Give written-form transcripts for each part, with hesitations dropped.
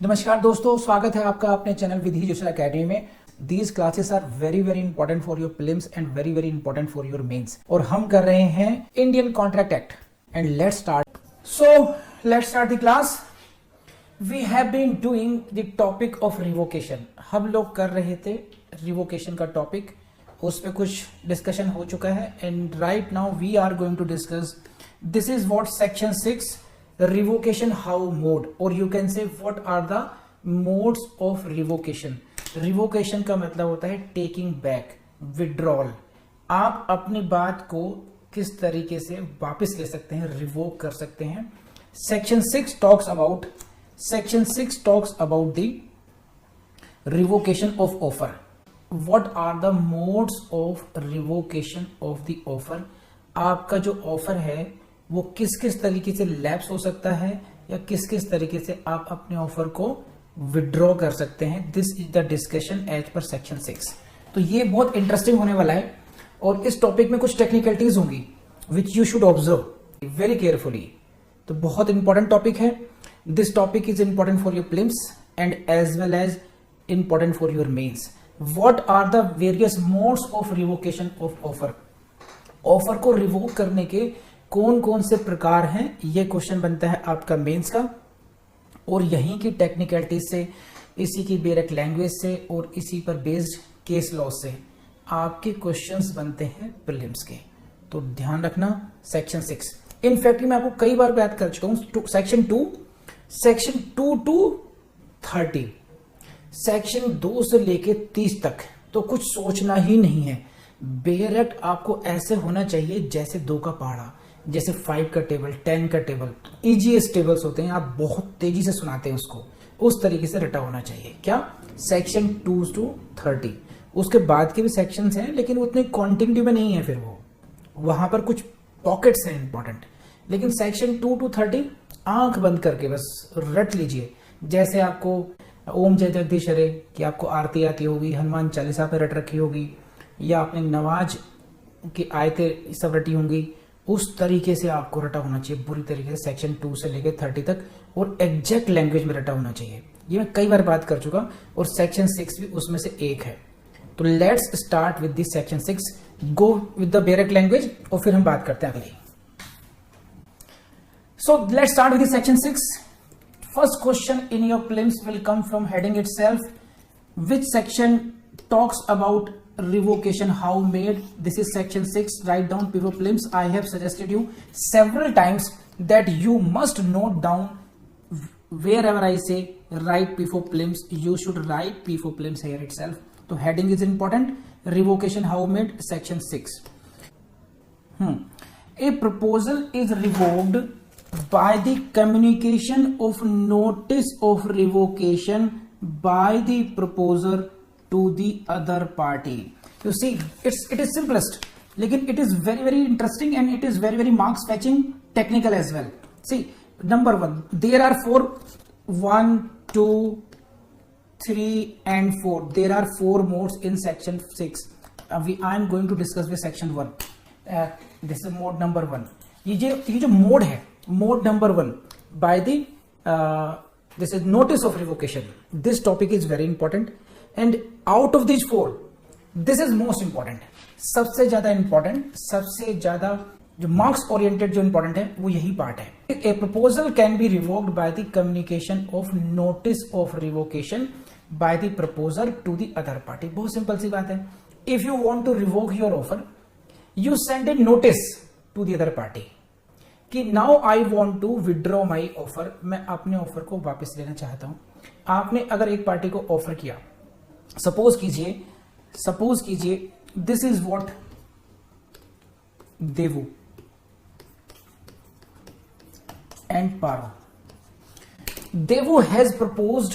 नमस्कार दोस्तों, स्वागत है आपका अपने चैनल विधि जोशी एकेडमी में। These classes are very very important for your prelims and very very important for your mains. और हम कर रहे हैं Indian contract act and let's start. Let's start the class. We have been doing the topic of revocation. हम लोग कर रहे थे रिवोकेशन का टॉपिक, उस पर कुछ डिस्कशन हो चुका है and right now we are going to discuss this is what section 6 revocation how mode, or you can say what are the modes of revocation. revocation का मतलब होता है taking back, withdrawal. आप अपनी बात को किस तरीके से वापस ले सकते हैं, रिवोक कर सकते हैं। Section 6 talks about the revocation of offer. what are the modes of revocation of the offer? आपका जो ऑफर है वो किस किस तरीके से लैप्स हो सकता है या किस किस तरीके से आप अपने ऑफर को विड्रॉ कर सकते हैं। This is the discussion as per section 6। तो ये बहुत इंटरेस्टिंग होने वाला है और इस टॉपिक में कुछ टेक्निकलिटीज होंगी which you should observe very carefully. तो बहुत इंपॉर्टेंट टॉपिक है। This topic is important for your prelims and as well as important for your mains. What are the various modes of revocation of offer? Offer को revoke करने के कौन कौन से प्रकार हैं, ये क्वेश्चन बनता है आपका मेंस का। और यहीं की टेक्निकलिटीज से, इसी की बेरक लैंग्वेज से और इसी पर बेस्ड केस लॉ से आपके क्वेश्चंस बनते हैं प्रीलिम्स के। तो ध्यान रखना सेक्शन 6। इनफैक्ट मैं आपको कई बार बात कर चुका हूं। सेक्शन 2 टू 30, सेक्शन 2 से लेके 30 तक तो कुछ सोचना ही नहीं है। बेरक आपको ऐसे होना चाहिए जैसे 2 का पहाड़ा, जैसे 5 का टेबल, 10 का टेबल, ईजीएस टेबल्स होते हैं, आप बहुत तेजी से सुनाते हैं उसको, उस तरीके से रटा होना चाहिए। क्या? Section 2 to 30। उसके बाद के भी सेक्शंस हैं लेकिन उतने क्वांटिटी में नहीं है, फिर वो वहां पर कुछ पॉकेट्स हैं इंपॉर्टेंट। लेकिन सेक्शन 2 to 30 आंख बंद करके बस रट लीजिए। जैसे आपको ओम जय जगदीश हरे की आपको आरती आती होगी, हनुमान चालीसा पे रट रखी होगी, या आपने नवाज की आयतें सब रटी होंगी, उस तरीके से आपको रटा होना चाहिए बुरी तरीके से सेक्शन 2 से लेकर 30 तक, और एग्जैक्ट लैंग्वेज में रटा होना चाहिए। ये मैं कई बार बात कर चुका और सेक्शन 6 भी उसमें से एक है। तो let's start with this section 6, go with the बेरक लैंग्वेज और फिर हम बात करते हैं अगली। So let's start with this section 6। First question in your prelims will come from heading itself, which section talks about revocation how made? This is section 6. Write down PFO prelims. I have suggested you several times that you must note down wherever I say write PFO prelims, you should write PFO prelims here itself. So heading is important. Revocation how made, section 6. A proposal is revoked by the communication of notice of revocation by the proposer to the other party. You see, it is simplest, लेकिन it is very very interesting and it is very very marks fetching, technical as well. See, number 1, there are 4, 1, 2, 3 and 4. There are 4 modes in section 6. I am going to discuss with section 1. This is mode number 1. ये जो mode है, mode number 1 by the this is notice of revocation. This topic is very important. And out of this 4 this is most important. सबसे ज्यादा important, सबसे ज्यादा जो marks oriented जो important है वो यही पार्ट है। A proposal can be revoked by the communication of notice of revocation by the proposer to the other party. बहुत सिंपल सी बात है। If you want to revoke your offer, you send a notice to the other party कि now I want to withdraw my offer, मैं अपने ऑफर को वापस लेना चाहता हूं। आपने अगर एक पार्टी को ऑफर किया, सपोज कीजिए this is what Devu and Paro. Devu has proposed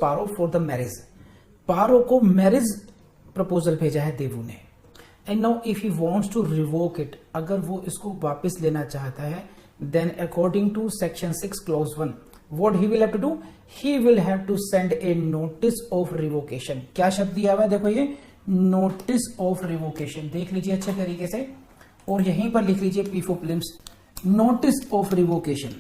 Paro for the marriage. Paro को मैरिज प्रपोजल भेजा है देवू ने। And now if he wants to revoke it, अगर वो इसको वापस लेना चाहता है, then according to section 6 clause 1 what he will have to do, he will have to send a notice of revocation. क्या शब्द दिया हुआ है देखो, ये notice of revocation देख लीजिए अच्छे तरीके से और यहीं पर लिख लीजिए PFO prelims, notice of revocation।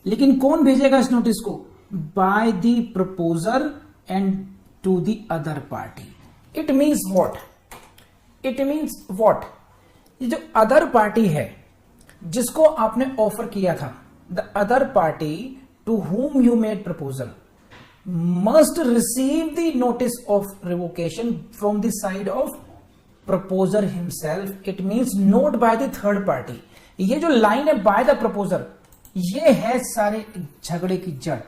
लेकिन कौन भेजेगा इस नोटिस को? by the proposer and to the other party. It means what? It means what? ये जो अदर पार्टी है जिसको आपने ऑफर किया था, the other party to whom you made proposal must receive the notice of revocation from the side of proposer himself. It means not by the third party. ये जो line है by the proposer, ये है सारे झगड़े की जड़.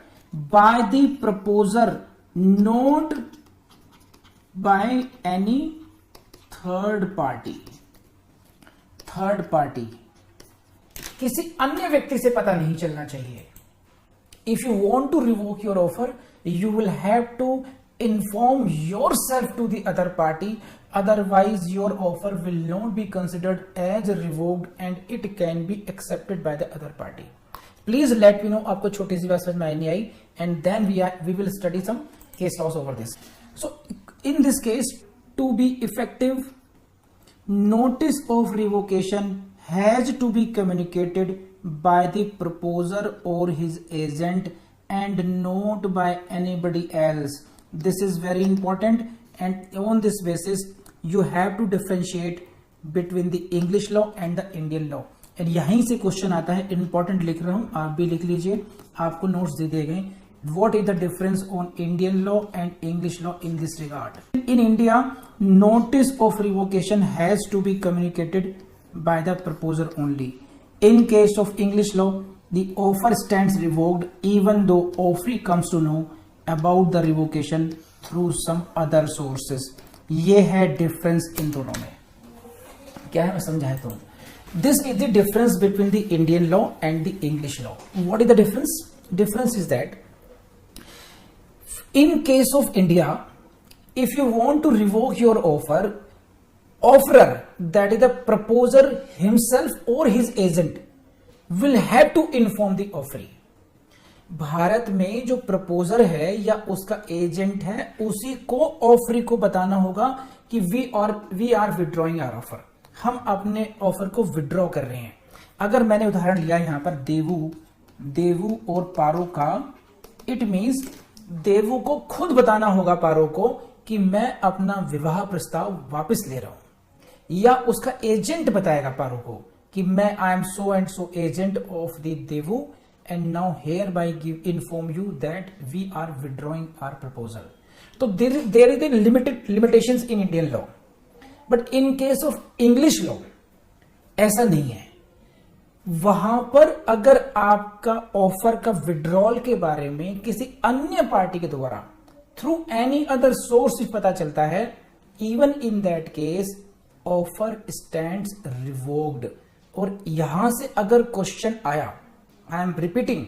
by the proposer, not by any third party. Third party किसी अन्य व्यक्ति से पता नहीं चलना चाहिए. If you want to revoke your offer, you will have to inform yourself to the other party. Otherwise, your offer will not be considered as revoked and it can be accepted by the other party. Please let me know आपको छोटी सी बात समझ में नहीं आई, and then we will study some case laws over this. So, in this case, to be effective, notice of revocation has to be communicated by the proposer or his agent and not by anybody else. This is very important, and on this basis you have to differentiate between the English law and the Indian law. and यहीं से question आता है, important लिख रहा हूं, आप भी लिख लीजिए, आपको नोट्स दे दिए गए. What is the difference on Indian law and English law in this regard? In India, notice of revocation has to be communicated by the proposer only. In case of English law, the offer stands revoked even though offeree comes to know about the revocation through some other sources. ये है difference in दोनों में. क्या है मैं समझाया तो. This is the difference between the Indian law and the English law. What is the difference? Difference is that in case of India, if you want to revoke your offer, offerer, that is the proposer himself or his agent, will have to inform the offeree. Bharat में जो proposer है या उसका agent है, उसी को offeree को बताना होगा कि we are withdrawing our offer, हम अपने ऑफर को विड्रॉ कर रहे हैं. अगर मैंने उदाहरण लिया यहां पर देवू और पारो का, इट मीन्स देवू को खुद बताना होगा पारो को कि मैं अपना विवाह प्रस्ताव वापस ले रहा हूं, या उसका एजेंट बताएगा पारो को कि मैं I am so and so agent of the Daewoo and now hereby inform you that we are withdrawing our proposal. So there is the limitations in Indian law, but in case of English law ऐसा नहीं है. वहां पर अगर आपका offer का withdrawal के बारे में किसी अन्य पार्टी के द्वारा थ्रू एनी अदर सोर्स पता चलता है, even in that case offer stands revoked. और यहां से अगर क्वेश्चन आया, I am repeating,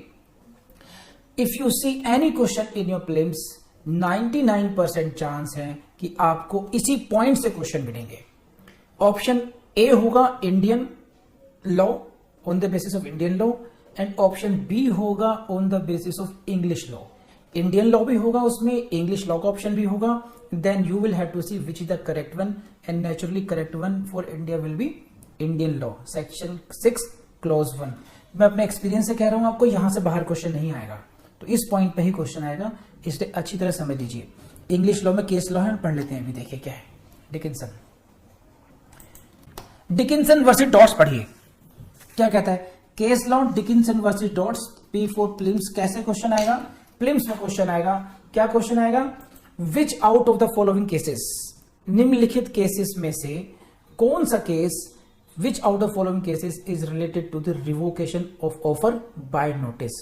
if you see any question in your prelims, 99% chance है कि आपको इसी पॉइंट से क्वेश्चन मिलेंगे. ऑप्शन ए होगा Indian law on the basis of Indian law, and option B होगा on the basis of English law. Indian law भी होगा उसमें, इंग्लिश लॉ का ऑप्शन भी होगा. Then you will have to see which is the correct one, and naturally correct one for India will be Indian law section 6 clause 1. मैं अपने experience से कह रहा हूं आपको, यहां से बाहर क्वेश्चन नहीं आएगा, तो इस पॉइंट पे ही क्वेश्चन आएगा, इसलिए अच्छी तरह समझ लीजिए. इंग्लिश लॉ में केस लॉ है, पढ़ लेते हैं. अभी देखिए क्या है. डिकिंसन वर्सेस डॉट्स पढ़िए क्या कहता है. Case law Dickinson versus dots, P for prelims. कैसे क्वेश्चन आएगा, प्लिम्स में क्वेश्चन आएगा. क्या क्वेश्चन आएगा, विच out of the following cases, निम्नलिखित केसेस में से कौन सा case, which out of following cases is related to the revocation of offer by notice.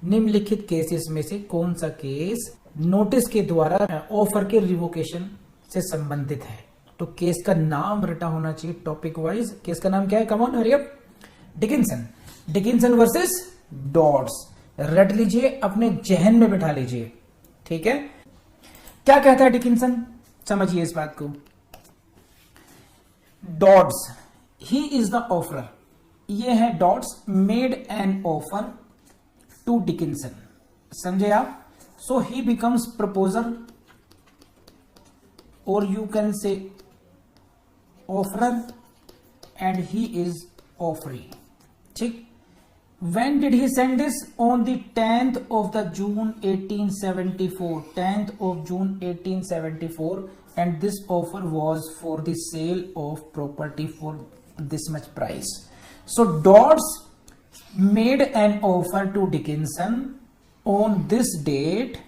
निम्नलिखित केसेस में से कौन सा केस नोटिस के द्वारा ऑफर के रिवोकेशन से संबंधित है. तो केस का नाम रटा होना चाहिए टॉपिक वाइज. केस का नाम क्या है, कम on hurry up. Dickinson versus dots. रट लीजिए, अपने जहन में बिठा लीजिए, ठीक है. क्या कहता है डिकिंसन, समझिए इस बात को. Dodds, he is the offerer, ये है Dodds, made an offer to Dickinson. समझे आप. सो ही बिकम्स प्रपोजर, और you can say offerer, and he is offeree. ठीक. When did he send this? On the 10th of the June 1874. 10th of June 1874, and this offer was for the sale of property for this much price. So Dodds made an offer to Dickinson on this date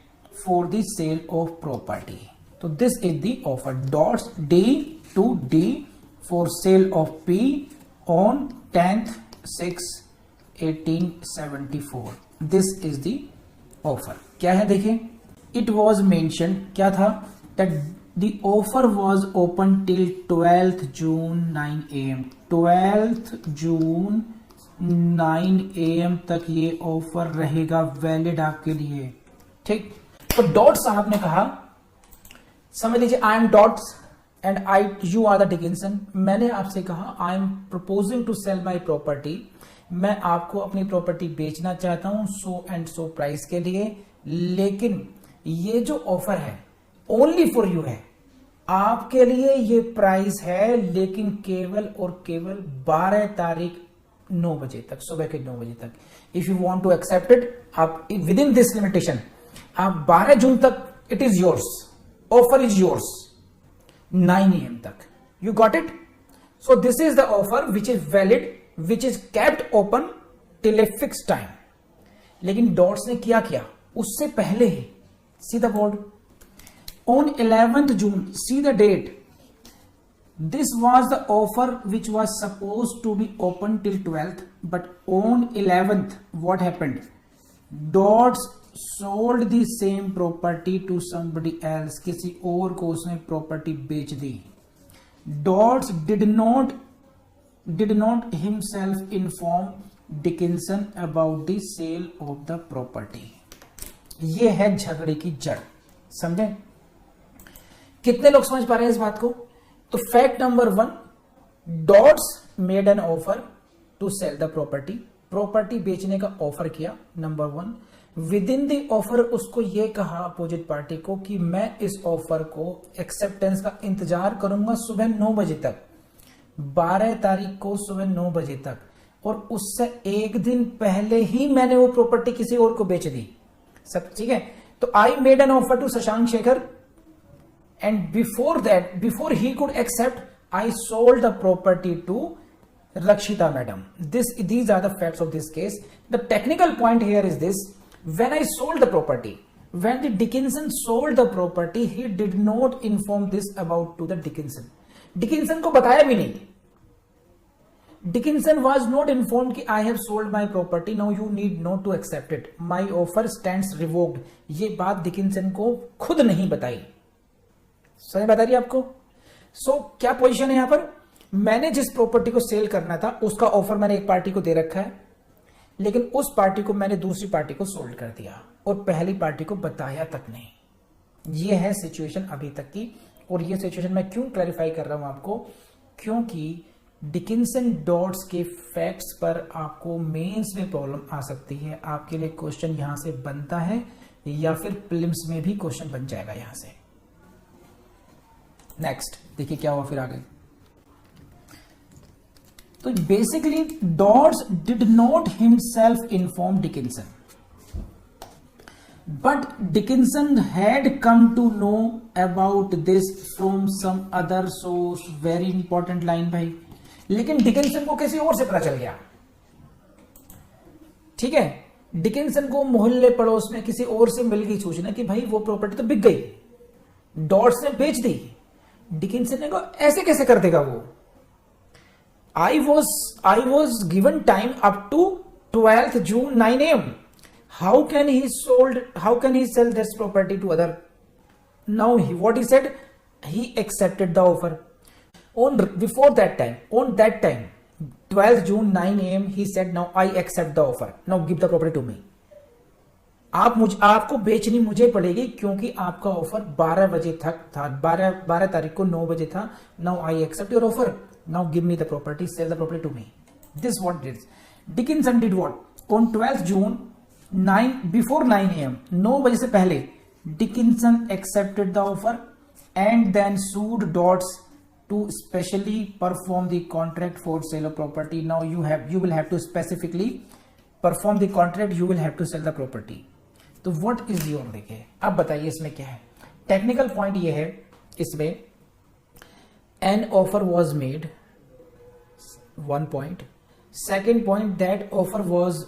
for the sale of property. So this is the offer. Dodds D to D for sale of P on 10th 6 1874. This is the offer. क्या है देखिए, it was mentioned, क्या था, that the offer was open till 12th June 9 am. 12th June 9 am तक ये offer रहेगा valid आपके लिए, ठीक। तो डॉट्स साहब ने कहा, समझ लीजिए, I am Dodds and you are the Dickinson. मैंने आपसे कहा I am proposing to sell my property, मैं आपको अपनी प्रॉपर्टी बेचना चाहता हूं सो एंड सो प्राइस के लिए, लेकिन ये जो ऑफर है ओनली फॉर यू है, आपके लिए ये प्राइस है, लेकिन केवल और केवल 12 तारीख 9 बजे तक, सुबह के 9 बजे तक। If you want to accept it, आप विद इन दिस लिमिटेशन, आप 12 जून तक, it is yours, offer is yours 9 AM तक। You got it? So this is the offer which is valid, which is kept open till a fix time. लेकिन Dodds ने क्या किया उससे पहले ही, see the board, on 11th June, see the date, this was the offer which was supposed to be open till 12th, but on 11th what happened? Dodds sold the same property to somebody else, किसी और को उसने property बेच दी। Dodds did not himself inform Dickinson about the sale of the property। ये है झगड़े की जड़, समझे? कितने लोग समझ पा रहे हैं इस बात को? तो fact number 1, Dodds made an offer to sell the property, property बेचने का ऑफर किया, number 1। Within the offer उसको ये कहा अपोजिट पार्टी को कि मैं इस ऑफर को एक्सेप्टेंस का इंतजार करूंगा सुबह 9 बजे तक, 12 तारीख को सुबह 9 बजे तक, और उससे एक दिन पहले ही मैंने वो प्रॉपर्टी किसी और को बेच दी। सब ठीक है? तो I made an offer to Shashank Shekhar, and before he could accept, I sold the property to Rakshita madam. These are the facts of this case. The technical point here is this: when I sold the property, when the Dickinson sold the property, he did not inform this about to the Dickinson. Dickinson को बताया भी नहीं। Dickinson was not informed कि I have sold my property, now you need not to accept it, my offer stands revoked। ये बात Dickinson को खुद नहीं बताई। समझ बता रही आपको? सो क्या पोजीशन है यहां पर? मैंने जिस प्रॉपर्टी को सेल करना था उसका ऑफर मैंने एक पार्टी को दे रखा है, लेकिन उस पार्टी को मैंने दूसरी पार्टी को सोल्ड कर दिया और पहली पार्टी को बताया तक नहीं। ये है सिचुएशन अभी तक की। और ये सिचुएशन मैं क्यों क्लैरिफाई कर रहा हूं आपको, क्योंकि डिकिंसन डॉट्स के फैक्ट्स पर आपको मेंस में प्रॉब्लम आ सकती है। आपके लिए क्वेश्चन यहां से बनता है या फिर प्रीलिम्स में भी क्वेश्चन बन जाएगा यहां से। नेक्स्ट देखिए क्या हुआ फिर आगे। तो basically Dodds did not himself inform Dickinson, but Dickinson had come to know about this from some other source. Very important line भाई। लेकिन डिकिंसन को किसी और से पता चल गया, ठीक है? डिकिंसन को मोहल्ले पड़ोस में किसी और से मिल गई सूचना कि भाई वो प्रॉपर्टी तो बिक गई, डॉट्स ने बेच दी। डिकिंसन ने कहा ऐसे कैसे कर देगा वो? I was given time up to 12th June 9 AM। How can he sell this property to other? Now what he said, he accepted the offer on before that time, on that time 12th June 9 AM he said now I accept the offer, now give the property to me। आपको बेचनी मुझे पड़ेगी क्योंकि आपका offer 12 बजे तक था, 12 तारीख को 9 बजे था। Now I accept your offer, now give me the property, sell the property to me. This what did Dickinson did what on 12th June 9 before 9 AM, 9 बजे से पहले Dickinson accepted the offer and then sued Dodds to specially perform the contract for sale of property। Now you will have to specifically perform the contract you will have to sell the property. तो what is your, देखिए अब बताइए इसमें क्या है। Technical point ये है इसमें, an offer was made, one point. Second point, that offer was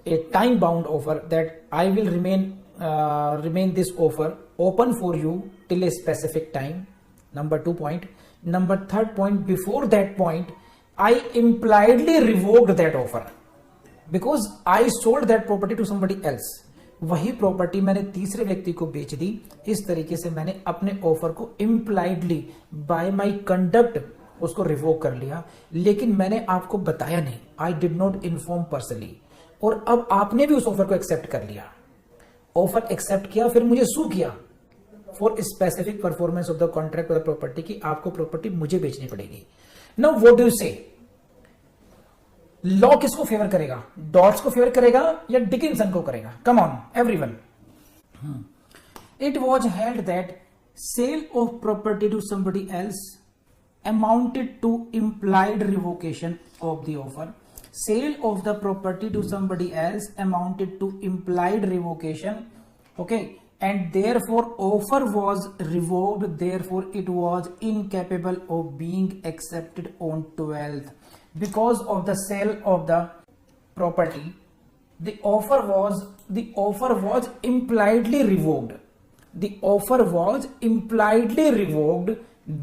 a time bound offer, that I will remain this offer open for you till a specific time. Number 2 point. Number 3rd point, before that point I impliedly revoked that offer because I sold that property to somebody else. वही property मैंने तीसरे व्यक्ति को बेच दी। इस तरीके से मैंने अपने ऑफर को इम्प्लाइडली बाय माई कंडक्ट उसको रिवोक कर लिया, लेकिन मैंने आपको बताया नहीं, आई डिड नॉट इन्फॉर्म पर्सनली। और अब आपने भी उस ऑफर को एक्सेप्ट कर लिया, ऑफर एक्सेप्ट किया, फिर मुझे सू किया for specific performance of the contract for the property की आपको प्रॉपर्टी मुझे बेचनी पड़ेगी। Now what do you say, law किसको फेवर करेगा, डॉट्स को फेवर करेगा या डिकिंसन को करेगा? Come on everyone. It was held that sale of property to somebody else amounted to implied revocation of the offer. Sale of the property to somebody else amounted to implied revocation, okay, and therefore offer was revoked, therefore it was incapable of being accepted on 12th. Because of the sale of the property, the offer was impliedly revoked. The offer was impliedly revoked,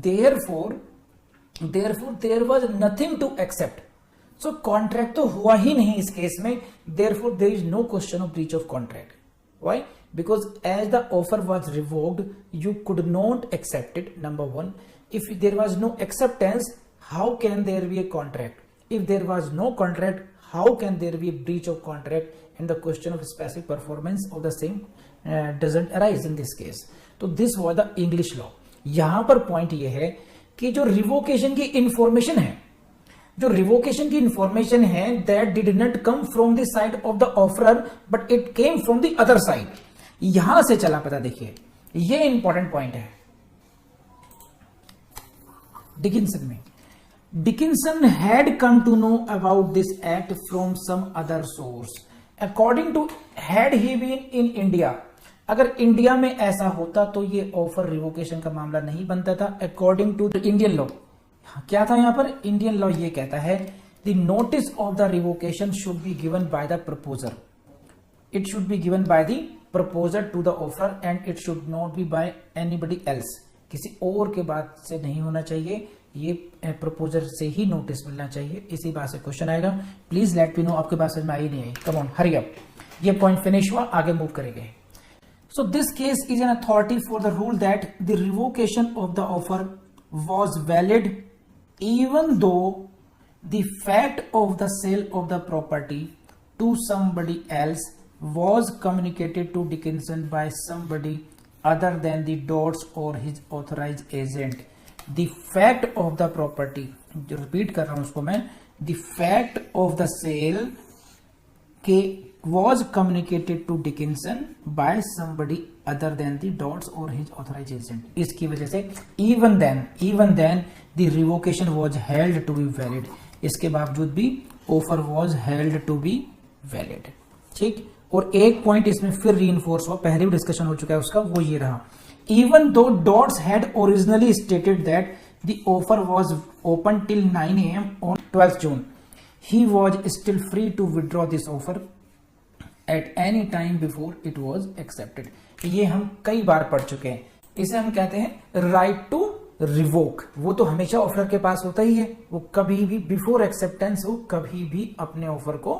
therefore there was nothing to accept. So contract तो हुआ ही नहीं इस case में, therefore there is no question of breach of contract. Why? Because as the offer was revoked you could not accept it, number one. If there was no acceptance how can there be a contract? If there was no contract how can there be a breach of contract? And the question of specific performance of the same doesn't arise in this case. तो this was the English law. यहां पर point ये है कि जो revocation की information है, जो रिवोकेशन की इंफॉर्मेशन है, that did not come from the side of the offerer but it came from the other side. यहां से चला पता, देखिए ये इंपॉर्टेंट पॉइंट है। डिकिंसन में, Dickinson had come to know about this act from some other source according to, had he been in India. अगर India में ऐसा होता तो ये ऑफर रिवोकेशन का मामला नहीं बनता था according to the Indian law. क्या था यहां पर? इंडियन लॉ ये कहता है the notice of the revocation should be given by the proposer, it should be given by the proposer to the offer and it should not be by anybody else. किसी और के बात से नहीं होना चाहिए, ये प्रपोजर से ही नोटिस मिलना चाहिए। इसी बात से क्वेश्चन आएगा। प्लीज लेट मी नो आपके पास समझ में आई नहीं आई। Come on hurry up. ये पॉइंट फिनिश हुआ, आगे मूव करेंगे। So this case is an authority for the rule that the revocation of the offer was valid even though the fact of the sale of the property to somebody else was communicated to Dickinson by somebody other than the Dodds or his authorized agent. The fact of the property, जो repeat कर रहा हूं उसको मैं, the fact of the sale के was communicated to Dickinson by somebody other than the Dodds or his authorized agent. इसकी वजह से even then the revocation was held to be valid. इसके बावजूद भी offer was held to be valid. ठीक। और एक पॉइंट इसमें फिर रीइंफोर्स हुआ, पहले भी डिस्कशन हो चुका है उसका, वो ये रहा, even though Dodds had originally stated that the offer was open till 9 AM on 12th June, he was still free to withdraw this offer at any time before it was accepted. ये हम कई बार पढ़ चुके हैं, इसे हम कहते हैं राइट टू रिवोक। वो तो हमेशा ऑफर के पास होता ही है, वो कभी भी बिफोर एक्सेप्टेंस हो कभी भी अपने ऑफर को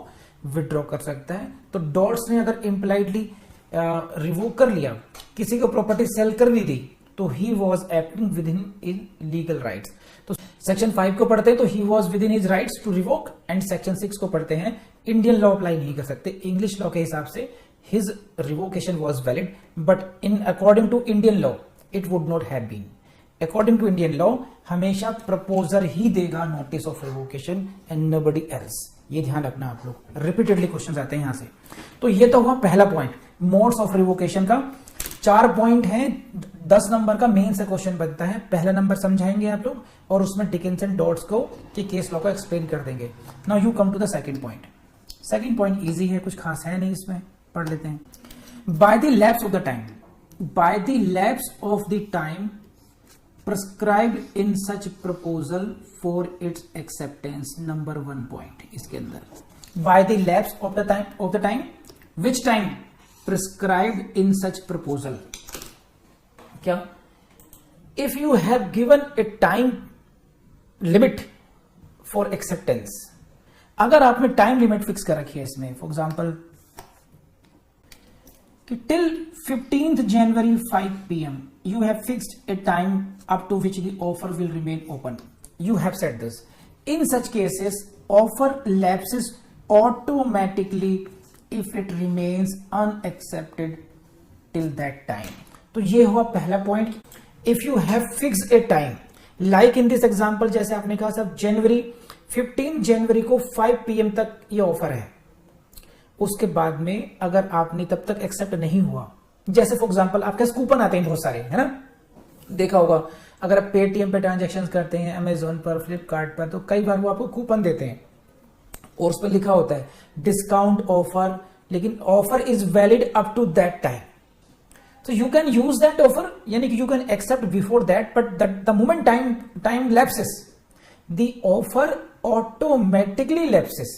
विड्रॉ कर सकता है। तो डॉट्स ने अगर इम्प्लाइडली रिवोक कर लिया, किसी को प्रॉपर्टी सेल कर भी दी, तो he was acting within legal rights. तो सेक्शन 5 को पढ़ते हैं तो he was within his rights to revoke, and section 6 को पढ़ते हैं इंडियन लॉ अप्लाई नहीं कर सकते, इंग्लिश लॉ के हिसाब से his revocation was valid, but in according to Indian law it would not have been. According to Indian law हमेशा प्रपोजर ही देगा notice of revocation and nobody else. ये ध्यान रखना आप लोग, रिपीटेडली क्वेश्चन आते हैं यहां से। तो ये तो हुआ पहला पॉइंट, मोड्स ऑफ रिवोकेशन का। 4 पॉइंट है, 10 नंबर का मेन से क्वेश्चन बनता है। पहला नंबर समझाएंगे आप लोग और उसमें डिकिंसन डॉट्स को कि केस लॉ को एक्सप्लेन कर देंगे। Now you come to the second point. Second point easy है, कुछ खास है नहीं इसमें, पढ़ लेते हैं। By the lapse of the time, by the lapse of the time prescribed in such proposal for its acceptance, number 1 point इसके अंदर। By the lapse of the time, which time prescribed in such proposal. क्या? If you have given a time limit for acceptance, अगर आपने time limit fix कर रखी है इसमें, for example कि till 15th January 5 PM you have fixed a time up to which the offer will remain open. You have said this. In such cases, offer lapses automatically if it remains unaccepted till that time. तो ये हुआ पहला point. If you have fixed a time, like in this example, जैसे आपने कहा सब 15 जनवरी को 5 PM तक ये ऑफर है, उसके बाद में अगर आपने तब तक एक्सेप्ट नहीं हुआ, जैसे फॉर एग्जांपल आपके पास कूपन आते हैं बहुत सारे, है ना, देखा होगा, अगर आप पेटीएम पे ट्रांजैक्शन करते हैं, अमेजोन पर, फ्लिपकार्ट पर, तो कई बार वो आपको कूपन देते हैं और उस पर लिखा होता है डिस्काउंट ऑफर, लेकिन offer is valid up to that time. So you can use that offer, यानी कि you can accept before that, but the moment time lapses, the offer automatically lapses.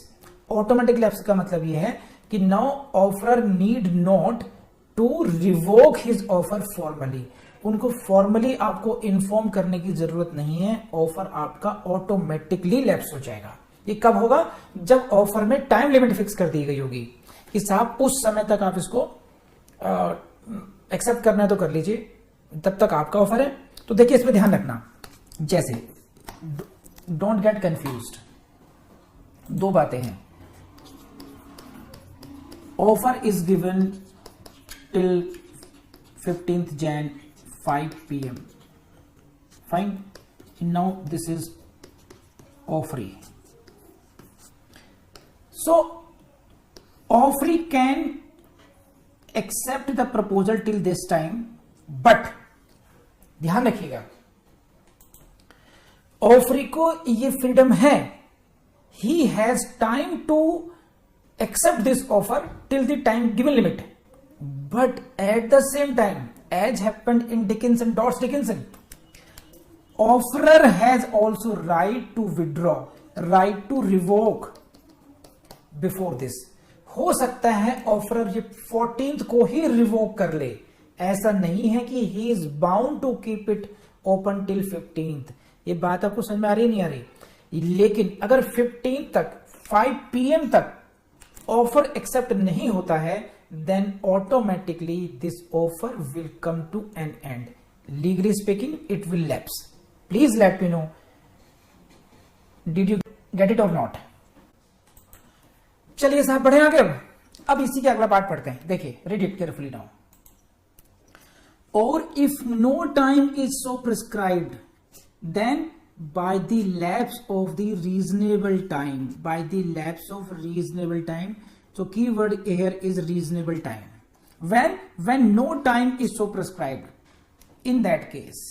Automatic lapse का मतलब ये है कि now offerer need not to revoke his offer formally. उनको formally आपको inform करने की जरूरत नहीं है, ऑफर आपका ऑटोमेटिकली लैप्स हो जाएगा। ये कब होगा? जब ऑफर में टाइम लिमिट फिक्स कर दी गई होगी कि साहब उस समय तक आप इसको एक्सेप्ट करना है तो कर लीजिए, तब तक आपका ऑफर है। तो देखिए इसमें ध्यान रखना, जैसे डोंट गेट कंफ्यूज्ड, दो बातें हैं। Offer is given till 15th Jan 5 PM, fine, now this is offeree. So offeree can accept the proposal till this time, but ध्यान रखिएगा, ऑफरी को ये फ्रीडम है, he has time to accept this offer till the time given limit, but at the same time, as happened in Dickinson Dodds Dickinson, offerer has also right to withdraw, right to revoke before this। हो सकता है offeror ये 14th को ही revoke कर ले, ऐसा नहीं है कि he is bound to keep it open till 15th। ये बात आपको समझ में आ रही नहीं आ रही? लेकिन अगर 15th तक 5 PM तक ऑफर एक्सेप्ट नहीं होता है, then automatically this offer will come to an end, legally speaking it will lapse. Please let me know, did you get it or not? चलिए साहब बढ़े आगे। अब इसी के अगला पार्ट पढ़ते हैं, देखिए, रीड इट केयरफुली नाउ। और if no time is so prescribed, then by the lapse of the reasonable time, by the lapse of reasonable time, so key word here is reasonable time. when no time is so prescribed, in that case,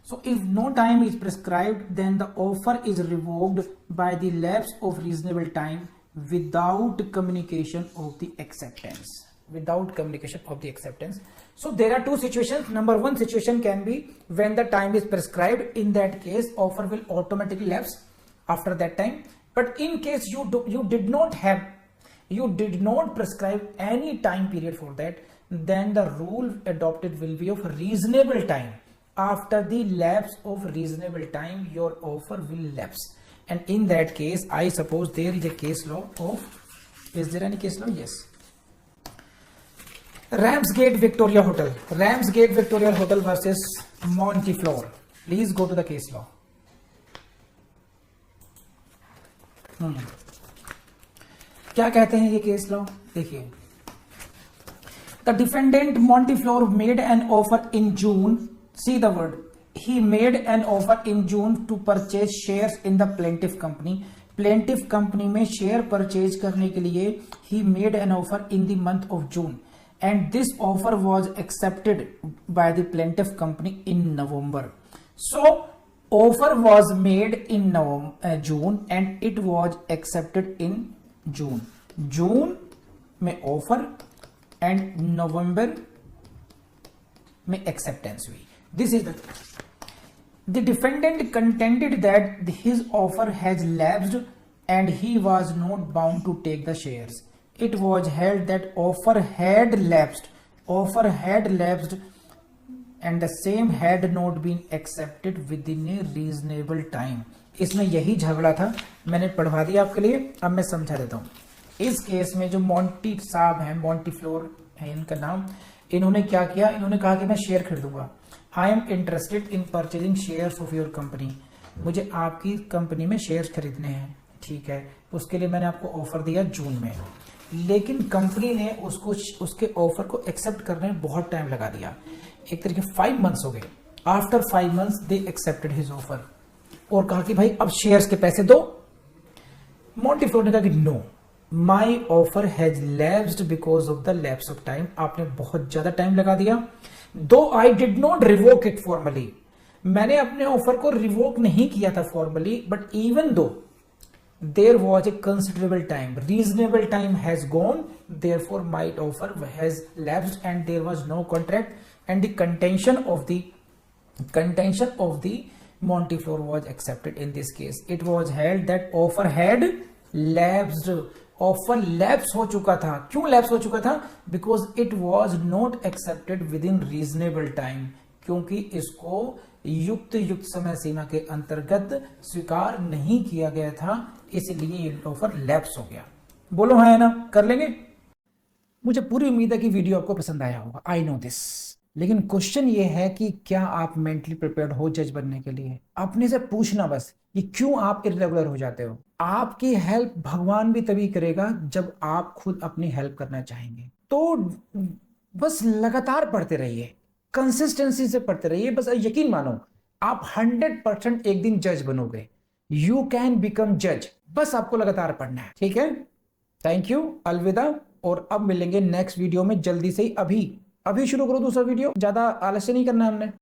so if no time is prescribed, then the offer is revoked by the lapse of reasonable time without communication of the acceptance, without communication of the acceptance. So there are two situations. Number one situation can be when the time is prescribed, in that case offer will automatically lapse after that time. But in case you did not prescribe any time period for that, then the rule adopted will be of reasonable time. After the lapse of reasonable time, your offer will lapse. And in that case, I suppose there is a case law of, is there any case law? Yes. Ramsgate Victoria Hotel. Ramsgate Victoria Hotel versus Montefiore. Please go to the case law. क्या कहते हैं ये case law? देखिए, the defendant Montefiore made an offer in June. See the word. He made an offer in June to purchase shares in the plaintiff company. Plaintiff company में share purchase करने के लिए he made an offer in the month of June, and this offer was accepted by the plaintiff company in November. So offer was made in June and it was accepted in June. जून में offer and November में acceptance हुई। This is the defendant contended that his offer has lapsed and he was not bound to take the shares. It was held that offer had lapsed and the same had not been accepted within a reasonable time. इसमें यही झगड़ा था, मैंने पढ़वा दिया आपके लिए, अब मैं समझा देता हूँ। इस केस में जो मोंटी साहब हैं, मोंटी फ्लोर है इनका नाम, इन्होंने क्या किया, इन्होंने कहा कि मैं शेयर खरीदूंगा। I am interested in purchasing shares of your company, मुझे आपकी कंपनी में शेयर्स खरीदने हैं, ठीक है। उसके लिए मैंने आपको ऑफर दिया जून में, लेकिन कंपनी ने उसको उसके ऑफर को एक्सेप्ट करने में बहुत टाइम लगा दिया, एक तरीके 5 मंथ्स हो गए। After 5 months they accepted his offer और कहा कि भाई अब शेयर्स के पैसे दो। मोंटी फ्लोर ने कहा कि no, my offer has lapsed because of the lapse of time, आपने बहुत ज्यादा टाइम लगा दिया। Though I did not revoke it formally, मैंने अपने ऑफर को रिवोक नहीं किया था formally, but even though there was a considerable time, reasonable time has gone, therefore my offer has lapsed and there was no contract, and the contention of the Monty Floor was accepted in this case. It was held that offer had lapsed, offer lapse हो चुका था। क्यों lapse हो चुका था? Because it was not accepted within reasonable time, क्योंकि इसको युक्त समय सीमा के अंतर्गत स्वीकार नहीं किया गया था, इसलिए ये ऑफर लैप्स हो गया। बोलो हाँ है ना, कर लेंगे। मुझे पूरी उम्मीद है कि वीडियो आपको पसंद आया होगा, आई नो दिस। लेकिन क्वेश्चन ये है कि क्या आप मेंटली प्रिपेयर्ड हो जज बनने के लिए? अपने से पूछना बस कि क्यों आप इर्रेगुलर हो जाते हो। आपकी हेल्प भगवान भी तभी करेगा जब आप खुद अपनी हेल्प करना चाहेंगे। तो बस लगातार पढ़ते रहिए, कंसिस्टेंसी से पढ़ते रहिए, बस यकीन मानो आप 100% एक दिन जज बनोगे। यू कैन बिकम जज, बस आपको लगातार पढ़ना है, ठीक है। थैंक यू, अलविदा, और अब मिलेंगे नेक्स्ट वीडियो में जल्दी से ही। अभी शुरू करो दूसरा वीडियो, ज्यादा आलस्य नहीं करना हमने।